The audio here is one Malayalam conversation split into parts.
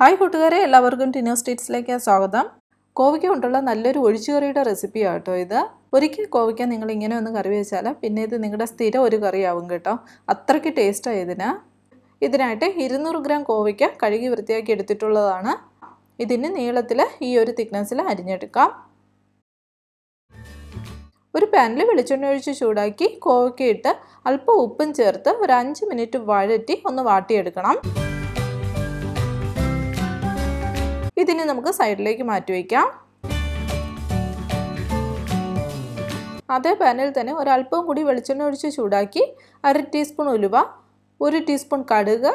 ഹായ് കൂട്ടുകാരെ, എല്ലാവർക്കും ടിനോസ് ടിപ്സിലേക്ക് സ്വാഗതം. കോവയ്ക്ക കൊണ്ടുള്ള നല്ലൊരു ഒഴിച്ചുകറിയുടെ റെസിപ്പിയാണ് കേട്ടോ ഇത്. ഒരിക്കൽ കോവയ്ക്ക നിങ്ങൾ ഇങ്ങനെ ഒന്ന് കറി വെച്ചാൽ പിന്നെ ഇത് നിങ്ങളുടെ സ്ഥിരം ഒരു കറിയാവും കേട്ടോ. അത്രയ്ക്ക് ടേസ്റ്റാണ് ഇതിനായിട്ട് 200 ഗ്രാം കോവയ്ക്ക കഴുകി വൃത്തിയാക്കി എടുത്തിട്ടുള്ളതാണ്. ഇതിന് നീളത്തിൽ ഈ ഒരു തിക്നെസ്സിൽ അരിഞ്ഞെടുക്കാം. ഒരു പാനിൽ വെളിച്ചെണ്ണ ഒഴിച്ച് ചൂടാക്കി കോവയ്ക്ക ഇട്ട് അല്പം ഉപ്പും ചേർത്ത് ഒരു 5 മിനിറ്റ് വഴറ്റി ഒന്ന് വാട്ടിയെടുക്കണം. ഇതിനെ നമുക്ക് സൈഡിലേക്ക് മാറ്റി വയ്ക്കാം. അതേ പാനിൽ തന്നെ ഒരല്പം കൂടി വെളിച്ചെണ്ണ ഒഴിച്ച് ചൂടാക്കി 1/2 ടീസ്പൂൺ ഉലുവ, 1 ടീസ്പൂൺ കടുക്,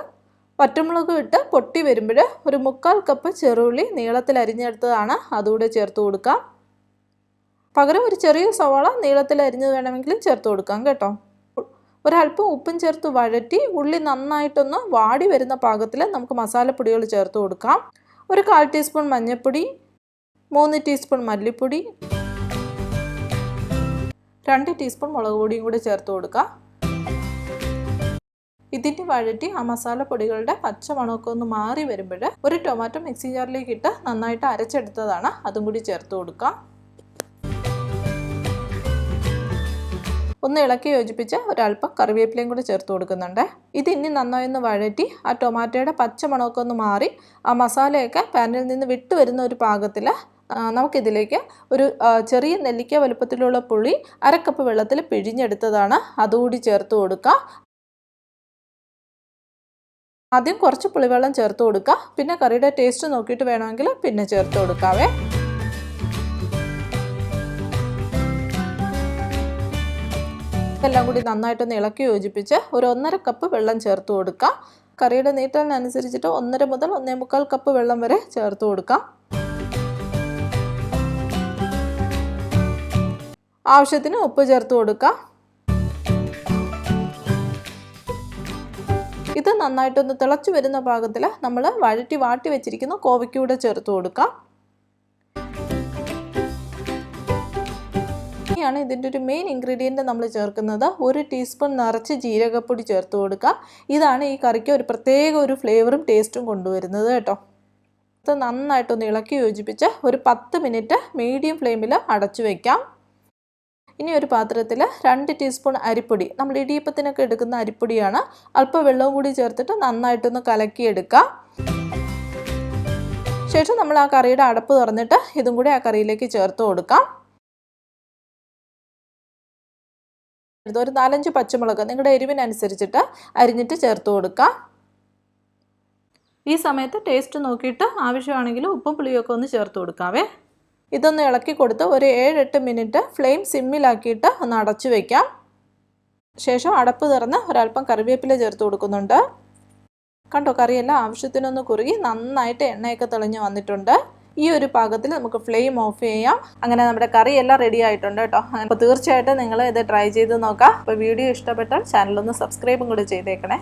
പച്ചമുളക് ഇട്ട് പൊട്ടി വരുമ്പോൾ ഒരു 1/4 കപ്പ് ചെറുള്ളി നീളത്തിൽ അരിഞ്ഞെടുത്തതാണ് അതുകൂടെ ചേർത്ത് കൊടുക്കാം. പകരം ഒരു ചെറിയ സവാള നീളത്തിൽ അരിഞ്ഞത് വേണമെങ്കിലും ചേർത്ത് കൊടുക്കാം കേട്ടോ. ഒരല്പം ഉപ്പും ചേർത്ത് വഴറ്റി ഉള്ളി നന്നായിട്ടൊന്ന് വാടി വരുന്ന പാകത്തിൽ നമുക്ക് മസാലപ്പൊടികൾ ചേർത്ത് കൊടുക്കാം. ഒരു 1/4 ടീസ്പൂൺ മഞ്ഞൾപ്പൊടി, 3 ടീസ്പൂൺ മല്ലിപ്പൊടി, 2 ടീസ്പൂൺ മുളക് പൊടിയും കൂടി ചേർത്ത് കൊടുക്കാം. ഇതിൻ്റെ വഴറ്റി ആ മസാലപ്പൊടികളുടെ പച്ചമണമൊക്കെ ഒന്ന് മാറി വരുമ്പോൾ ഒരു ടൊമാറ്റോ മിക്സി ജാറിലേക്ക് ഇട്ട് നന്നായിട്ട് അരച്ചെടുത്തതാണ്, അതും കൂടി ചേർത്ത് കൊടുക്കാം. ഒന്ന് ഇളക്കി യോജിപ്പിച്ച് ഒരല്പം കറിവേപ്പിലയും കൂടി ചേർത്ത് കൊടുക്കുന്നുണ്ട്. ഇത് ഇനി നന്നായി ഒന്ന് വഴറ്റി ആ ടൊമാറ്റോയുടെ പച്ചമണമൊക്കെ ഒന്ന് മാറി ആ മസാലയൊക്കെ പാനിൽ നിന്ന് വിട്ട് വരുന്ന ഒരു പാകത്തിൽ നമുക്കിതിലേക്ക് ഒരു ചെറിയ നെല്ലിക്ക വലുപ്പത്തിലുള്ള പുളി 1/2 കപ്പ് വെള്ളത്തിൽ പിഴിഞ്ഞെടുത്തതാണ്, അതുകൂടി ചേർത്ത് കൊടുക്കുക. ആദ്യം കുറച്ച് പുളിവെള്ളം ചേർത്ത് കൊടുക്കുക, പിന്നെ കറിയുടെ ടേസ്റ്റ് നോക്കിയിട്ട് വേണമെങ്കിൽ പിന്നെ ചേർത്ത് കൊടുക്കാവേ. എല്ലാം കൂടി നന്നായിട്ടൊന്ന് ഇളക്കി യോജിപ്പിച്ച് ഒരു 1/2 കപ്പ് വെള്ളം ചേർത്ത് കൊടുക്കാം. കറിയുടെ നീട്ടലിനനുസരിച്ചിട്ട് 1.5 മുതൽ 1.25 കപ്പ് വെള്ളം വരെ ചേർത്ത് കൊടുക്കാം. ആവശ്യത്തിന് ഉപ്പ് ചേർത്ത് കൊടുക്കാം. ഇത് നന്നായിട്ടൊന്ന് തിളച്ചു വരുന്ന പാകത്തിൽ നമ്മൾ വാട്ടി വെച്ചിരിക്കുന്ന കോവയ്ക്കൂടെ ചേർത്ത് കൊടുക്കാം. ാണ് ഇതിൻ്റെ ഒരു മെയിൻ ഇൻഗ്രീഡിയൻറ്റ് നമ്മൾ ചേർക്കുന്നത്. 1 ടീസ്പൂൺ നിറച്ച് ജീരകപ്പൊടി ചേർത്ത് കൊടുക്കുക. ഇതാണ് ഈ കറിക്ക് ഒരു പ്രത്യേക ഒരു ഫ്ലേവറും ടേസ്റ്റും കൊണ്ടുവരുന്നത് കേട്ടോ. ഇത് നന്നായിട്ടൊന്ന് ഇളക്കി യോജിപ്പിച്ച് ഒരു 10 മിനിറ്റ് മീഡിയം ഫ്ലെയിമിൽ അടച്ചു വയ്ക്കാം. ഇനി ഒരു പാത്രത്തിൽ 2 ടീസ്പൂൺ അരിപ്പൊടി, നമ്മൾ ഇടിയപ്പത്തിനൊക്കെ എടുക്കുന്ന അരിപ്പൊടിയാണ്, അല്പം വെള്ളവും കൂടി ചേർത്തിട്ട് നന്നായിട്ടൊന്ന് കലക്കിയെടുക്കാം. ശേഷം നമ്മൾ ആ കറിയുടെ അടപ്പ് തുറന്നിട്ട് ഇതും കൂടി ആ കറിയിലേക്ക് ചേർത്ത് കൊടുക്കാം. ഒരു 4-5 പച്ചമുളക് നിങ്ങളുടെ എരിവിനനുസരിച്ചിട്ട് അരിഞ്ഞിട്ട് ചേർത്ത് കൊടുക്കുക. ഈ സമയത്ത് ടേസ്റ്റ് നോക്കിയിട്ട് ആവശ്യമാണെങ്കിൽ ഉപ്പും പുളിയൊക്കെ ഒന്ന് ചേർത്ത് കൊടുക്കാവേ. ഇതൊന്ന് ഇളക്കി കൊടുത്ത് ഒരു 7-8 മിനിറ്റ് ഫ്ലെയിം സിമ്മിലാക്കിയിട്ട് ഒന്ന് അടച്ചു വയ്ക്കാം. ശേഷം അടപ്പ് തുറന്ന് ഒരല്പം കറിവേപ്പില ചേർത്ത് കൊടുക്കുന്നുണ്ട്. കണ്ടോ, കറിയെല്ലാം ആവശ്യത്തിനൊന്ന് കുറുകി നന്നായിട്ട് എണ്ണയൊക്കെ തെളിഞ്ഞ് വന്നിട്ടുണ്ട്. ഈ ഒരു പാകത്തിൽ നമുക്ക് ഫ്ലെയിം ഓഫ് ചെയ്യാം. അങ്ങനെ നമ്മുടെ കറി എല്ലാം റെഡി ആയിട്ടുണ്ട് കേട്ടോ. അപ്പോൾ തീർച്ചയായിട്ടും നിങ്ങൾ ഇത് ട്രൈ ചെയ്ത് നോക്കാം. അപ്പോൾ വീഡിയോ ഇഷ്ടപ്പെട്ടാൽ ചാനലൊന്ന് സബ്സ്ക്രൈബും കൂടി ചെയ്തേക്കണേ.